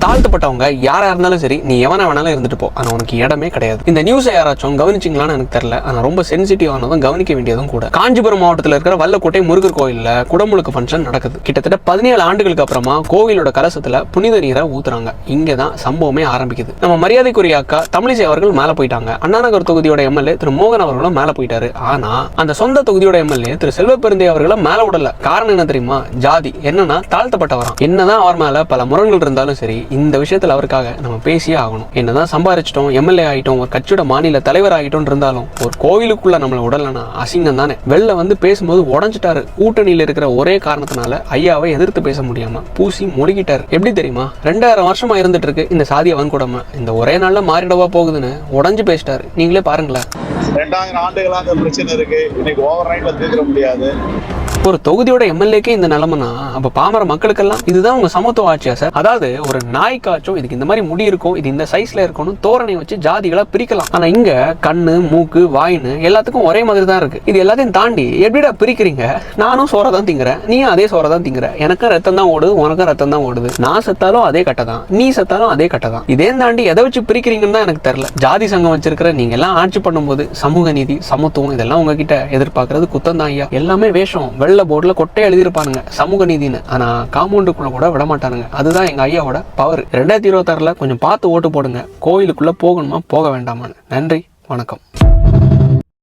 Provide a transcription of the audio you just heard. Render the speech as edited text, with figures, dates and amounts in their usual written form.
தாழ்த்தப்பட்டவங்க யாரா இருந்தாலும் சரி, நீ எவனா வேணாலும் இருந்துட்டு போ, ஆனா உனக்கு இடமே கிடையாது. இந்த நியூஸை யாராச்சும் கவனிச்சிங்களான்னு எனக்கு தெரியல, ஆனா ரொம்ப சென்சிட்டிவ் ஆனதும் கவனிக்க வேண்டியதும் கூட. காஞ்சிபுரம் மாவட்டத்தில் இருக்கிற வல்லக்கோட்டை முருகர் கோயில்ல குடமுழுக்கு ஃபங்க்ஷன் நடக்குது. கிட்டத்தட்ட 17 ஆண்டுகளுக்கு அப்புறமா கோவிலோட கலசத்துல புனித நீரை ஊத்துறாங்க. இங்கதான் சம்பவமே ஆரம்பிக்குது. நம்ம மரியாதைக்குரிய அக்கா தமிழிசை அவர்கள் மேல போயிட்டாங்க. அண்ணாநகர் தொகுதியோட எம்எல்ஏ திரு மோகன் அவர்களும் மேல போயிட்டாரு. ஆனா அந்த சொந்த தொகுதியோட எம்எல்ஏ திரு செல்வப்பெருந்தை அவர்களை மேல விடல. காரணம் என்ன தெரியுமா? ஜாதி. என்னன்னா தாழ்த்தப்பட்டவராம். என்னதான் அவர் மேல பல முரண்கள் இருந்தாலும் சரி, இந்த விஷயத்துல அவருக்காக நம்ம பேசியே ஆகணும். என்னதான் சம்பாரிச்சிட்டோம், எம்எல்ஏ ஆகிட்டோம், ஒரு கட்சியோட மாநில தலைவர் ஆகிட்டோம் இருந்தாலும் ஒரு கோவிலுக்குள்ள நம்மளை உடலனா அசிங்கம் தானே. வெளில வந்து பேசும்போது உடஞ்சிட்டாரு. கூட்டணியில் இருக்கிற ஒரே காரணத்தினால ஐயாவை எதிர்த்து பேச முடியாம பூசி மொழிகிட்டாரு. எப்படி தெரியுமா? 2000 வருஷமா இருந்துட்டு இருக்கு இந்த சாதிய வன்கொடுமை. இந்த ஒரே நாள்ல மாறிடவா போகுதுன்னு உடஞ்சு பேசிட்டாரு. நீங்களே பாருங்களேன். 2000 ஆண்டுகளாக பிரச்சனை இருக்கு. இன்னைக்கு ஓவர் நைட்ல தீர்க்க முடியாது. ஒரு தொகுதியோட எம்எல்ஏக்கே இந்த நிலைமைனா அப்ப பாமர மக்களுக்கெல்லாம் இதுதான் உங்க சமத்துவ ஆட்சியா சார்? அதாவது ஒரு நாய்க்காச்சும் இதுக்கு இந்த மாதிரி முடி இருக்கும், இது இந்த சைஸ்ல இருக்கணும், தோரணை வச்சு ஜாதிகளா பிரிக்கலாம். ஆனா இங்க கண்ணு, மூக்கு, வாயின்னு எல்லாத்துக்கும் ஒரே மாதிரி தான் இருக்கு. இது எல்லாத்தையும் தாண்டி எப்படிடா பிரிக்கிறீங்க? நானும் சோறை தான் திங்குறேன், நீயும் அதே சோறை தான் திங்குற, எனக்கும் ரத்தம் தான் ஓடுது, உனக்கும் ரத்தம் தான் ஓடுது, நான் செத்தாலும் அதே கட்டை தான், நீ செத்தாலும் அதே கட்டை தான். இதே தாண்டி எதை வச்சு பிரிக்கிறீங்கன்னு தான் எனக்கு தெரியல. ஜாதி சங்கம் வச்சிருக்கிற நீங்க எல்லாம் ஆட்சி பண்ணும்போது சமூக நீதி, சமத்துவம் இதெல்லாம் உங்ககிட்ட எதிர்பார்க்கறது குத்தம் தான் ஐயா. எல்லாமே வேஷம். வெள்ள போர்டுல கொட்டை எழுதியிருப்பானுங்க சமூக நீதினு, ஆனா காம்பவுண்டுக்குள்ள கூட விட மாட்டானுங்க. அதுதான் எங்க ஐயாவோட பவர். 2026ல கொஞ்சம் பார்த்து ஓட்டு போடுங்க. கோயிலுக்குள்ள போகணுமா போக வேண்டாமான்னு. நன்றி, வணக்கம்.